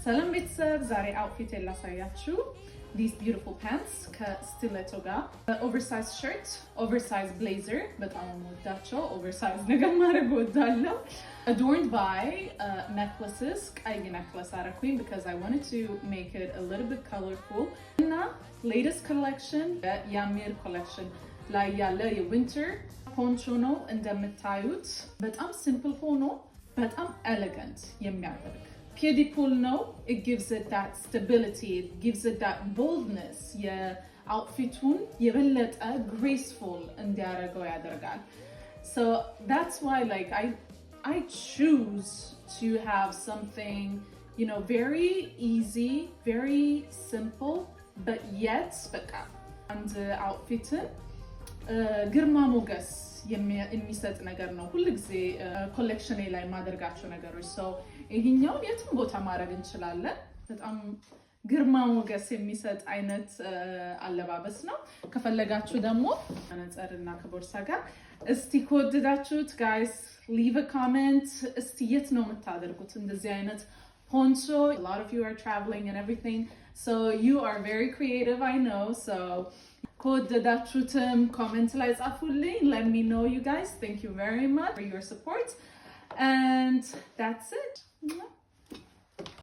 ሰላም ቤተሰብ ዛሬ አውትፊት ላሳያችሁ these beautiful pants ከስቲሌቶ ጋር oversized shirt oversized blazer በጣም ወዳቸው oversized ነገር ማድረግ ወዳለው adorned by necklaces ቀይ necklace አረኩኝ because I wanted to make it a little bit colorful እና latest collection የአሚር collection ላይ ያለ የwinter poncho ነው እንደምታዩት በጣም simple ሆኖ በጣም elegant የሚያደርግ Piedipool no, it gives it that stability, it gives it that boldness. Outfitun yebelet graceful እንዲያደርገው ያደርጋል. So that's why like I choose to have something, you know, very easy, very simple, but yet በቃ አንድ outfitin ግርማ ሞገስ የሚሰጥ ነገር ነው ሁሉ ጊዜ ኮሌክሽኔ ላይ ማደርጋቸው ነገሮች so ይሄኛው የትም ቦታ ማድረግ እንችላለን በጣም ግርማ ሞገስ የሚሰጥ አይነት አለባበስ ነው ከፈለጋችሁ ደግሞ አንጸርና ከቦርሳ ጋር እስቲ ከወደዳችሁት guys leave a comment እስቲ የት ነው የምታደርጉት እንደዚህ አይነት poncho a lot of you are traveling and everything so you are very creative I know so ከወደዳችሁትም ኮሜንት ላይ ጻፉልኝ let me know you guys thank you very much for your support and that's it